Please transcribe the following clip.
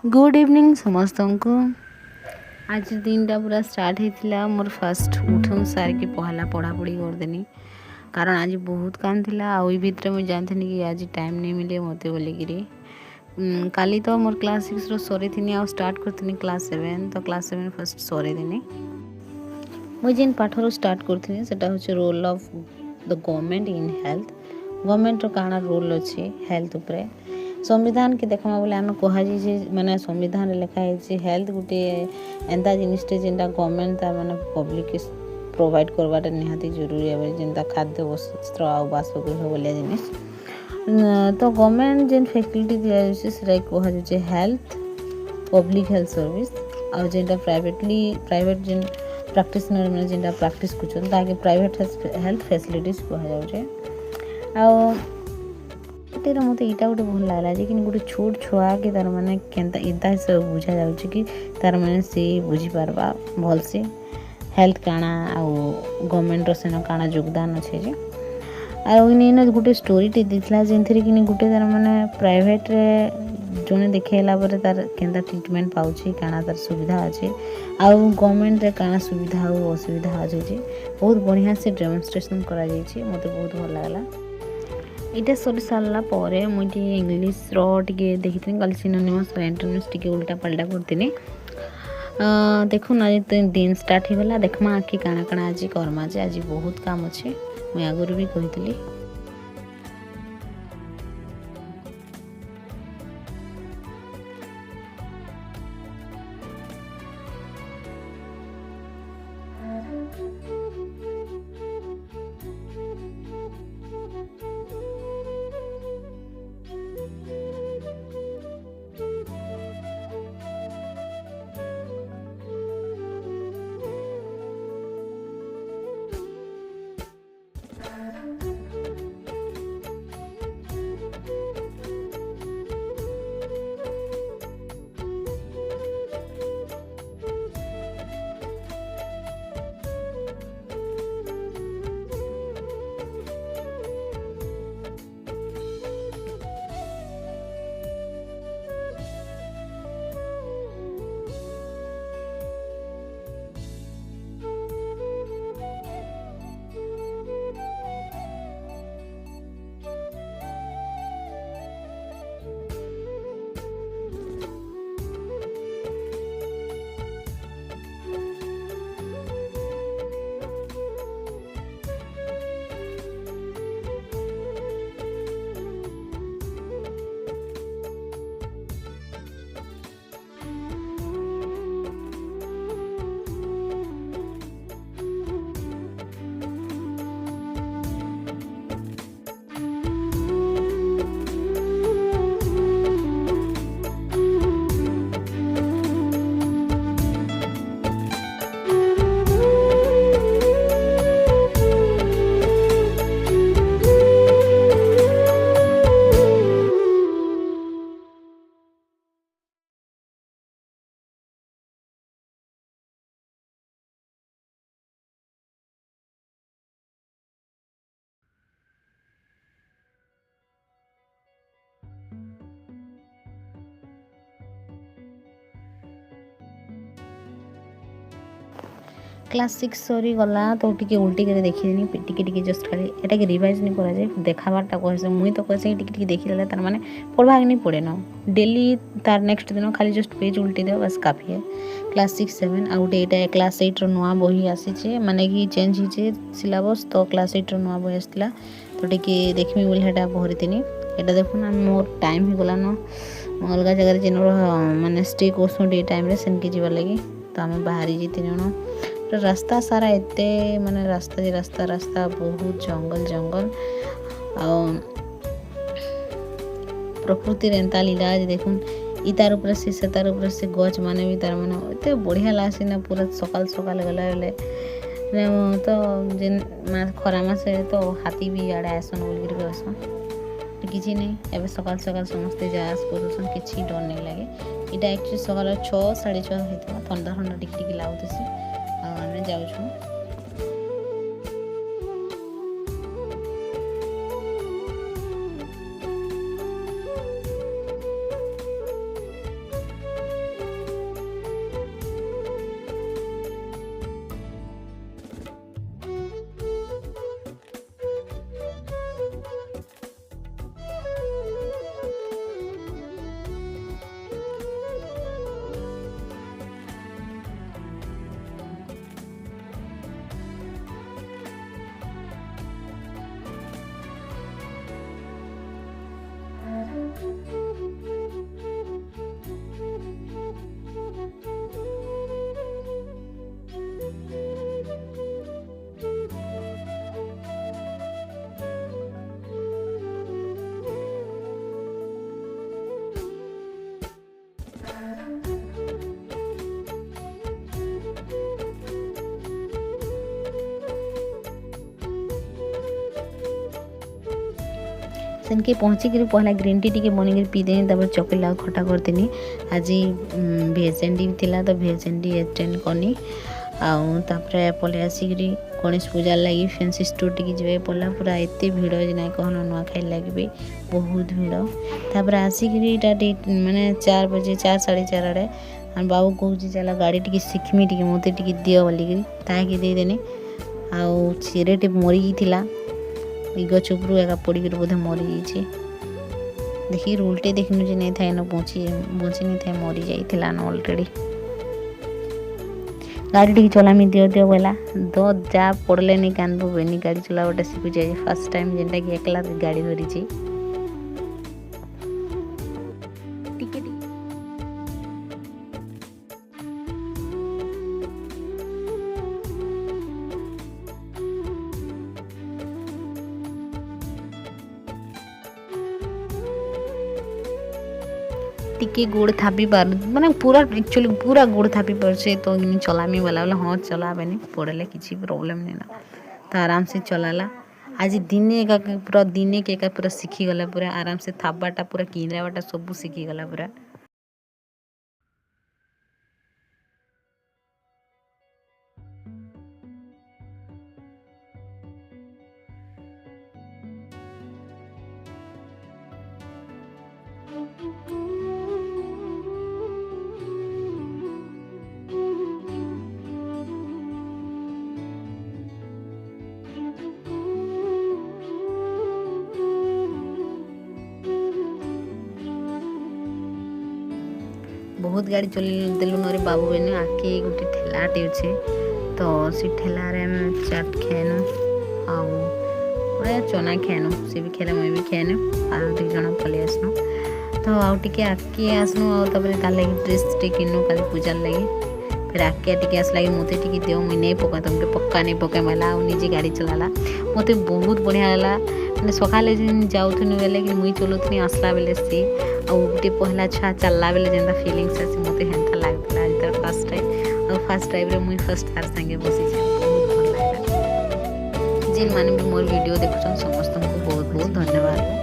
Good evening समस्त को। आज दिन टा पूरा स्टार्ट होता मोर फास्ट उठूँ सार के पहला पढ़ापढ़ी करदेनी कारण आज बहुत काम थिला आई भितर मुझे जानती कि आज टाइम नहीं मिले मत बोलिकी काली तो मोर क्लास 6 रो सरी थी आ स्टार्ट करती क्लास 7 तो क्लास 7 फर्स्ट सरी देनी मुझे जेन पाठर स्टार्ट करती से role of the government in health government रो काना रोल अच्छे हेल्थ उपरे संविधान के देखमा बोले आम कहुचे माने संविधान लिखा है हेल्थ गोटे एंता जिनिसटे जेनटा गवर्नमेंट तार माने पब्लिक के प्रोवाइड करवाटा निहाती जरूरी है जेनता खाद्य वस्त्र आ बासगृह बोलिया जिनिस तो गवर्नमेंट जेन फैसिलिटी दिया से कहुचे हेल्थ पब्लिक हेल्थ सर्विस आ जेनटा प्राइवेट जेन प्रैक्टिशनर मैंने जेनटा प्रैक्टिस कर ताके प्राइवेट हेल्थ फैसिलिटीज कहुचे आ मत यहाँ गोटे भल लगला कि गोटे छोट छुआ के तार मैंने केन्ता इदा सब बुझा जाऊँ कि तार मैंने सी बुझीपारबा भल से हेल्थ काଣା आउ गवर्नमेंट सेन काଣା योगदान अच्छे जे आउ गोटे स्टोरीटे देता जेनथि कि गोटे तार मैंने प्राइवेट जड़े देखला तार केन्ता ट्रिटमेंट पाउछि काଣା तार सुविधा अच्छे आउ गवर्नमेंट रे काଣା सुविधा और असुविधा अच्छे बहुत बढ़िया से डेमोन्स्ट्रेशन करा जाइए मत बहुत भल लगला। इटा सरी सारा मुझे इंग्लीश टे देखी कल सिनोनिमस और एंटोनिमस टे उल्टा पल्टा करती देखुन आज दिन स्टार्ट होगा देखमा आखि काଣା काଣା आज करमा आज बहुत काम अच्छे मुझे आगुरी भी कही। क्लास 6 सरी गला तो टी उल्टी कर देखी टी जस्ट खाली एटा के रिवाइज नहीं करा जाए देखाबारटा कहे मुई तो कहे टी देखी तार माने पढ़वा नहीं पड़े न डेली तार नेक्स्ट दिन खाली जस्ट पेज उल्टी दे बस काफी है। क्लास 6 7 आ गोटे यहाँ क्लास 8 रो नुआ बही आसी माने कि चेंज होचे सिलेबस तो क्लास 8 रो नुआ बही आसला तो टी देखमी बोली हेटा भरीथिनी एटा देखुन मोर टाइम हो गला न अलग जगह जेन माने स्टे कर टाइम सेनके जीवार लगी तो आम बाहरी जी 3 जन रास्ता सारा एते माने रास्ता बहुत जंगल प्रकृति एंता लीला आज देखुन इ तार ऊपर से तार ऊपर से गच माने भी तार माने एते बढ़िया लासी ना पूरा सकाल गला बेले तो जेन खरा मासे तो हाथी भी आड़े आसन बोल कर आसन किसी नहीं एवं सकाल समस्ते जास कर किसी डर नहीं लगे इटा एक्चुअली सकाल 6 6:30 होता ठंडा टिकी लगुसी आम जाऊँ। ସେनके पहुँचिक पहला ग्रीन टी टी बन पीदेनी तापर चकला खटा करदेनी आज भेजेंडी थिला तो भेजेंडी अटेंड करनी आउे पलि आसिक गणेश पूजा लगी फैंसी स्टोर टी जी पड़ा पूरा एत भिड़ ना कहन नुआ खाई लगे बहुत भिड़ तापर आसिक माने 4 बजे 4 साढ़े 4 आड़े बाबू कहूँ चल गाड़ी टी शिखमी टी मत टी दियो बोलिकी ताकि देदेनी आउ चेरेटे मरी था गछ उपरू एका पड़ी बोधे मरी जाइए देखिए उल्टे देखनु जे नहीं था न बची नहीं था मरी जाइला न ऑलरेडी गाड़ी टी चलामी दियो दियो बोला दो जा पड़े नहीं कांदू बेनी गाड़ी चला गोटे शिखु जाए फर्स्ट टाइम जेनटा कि एकला गाड़ी धरी टिके गोड़ थापी पार माने पूरा एक्चुअली पूरा गोड़ थापी पारे तो चलामी वाला बोले हाँ चलाबेनी पड़े किसी प्रॉब्लम नहीं ना तो आराम से चलाला आज दिने एका पूरा दिने के एका पूरा शिखीगला पूरा आराम से थापाटा पूरा किंद्रावाटा सब शिखीगला पूरा बहुत गाड़ी चल देलु नरे बाबू बेने आके गोटे ठेलाटे अच्छे तो से ठेलारे चाट खाएनु आउ चना खाएनु सी भी खेला मुझे भी खाएनु आउ टी जन पलि आसनु तो आउ टे आके आसनु आउे लगे ड्रेस टे किनु कल पूजा लगे फिर आके टे आस लगे मत टी दियो मुझे नहीं पका तुमके पक्का नहीं पके माला निजे गाड़ी चलाला मत बहुत बढ़िया है मैंने सकाले जाऊन बेले कि मुई चलुनी आसला बेले सी आउे पहला छुआ चलला बेले जेनता फिलिंग्स आसी मत हेन्ता लगता आज तर फर्स्ट टाइम और फर्स्ट टाइम रे मुई फर्स्ट तार संगे बसी बहुत भल लगा जिन माने भी मोर वीडियो देखुछन समस्त को बहुत बहुत धन्यवाद।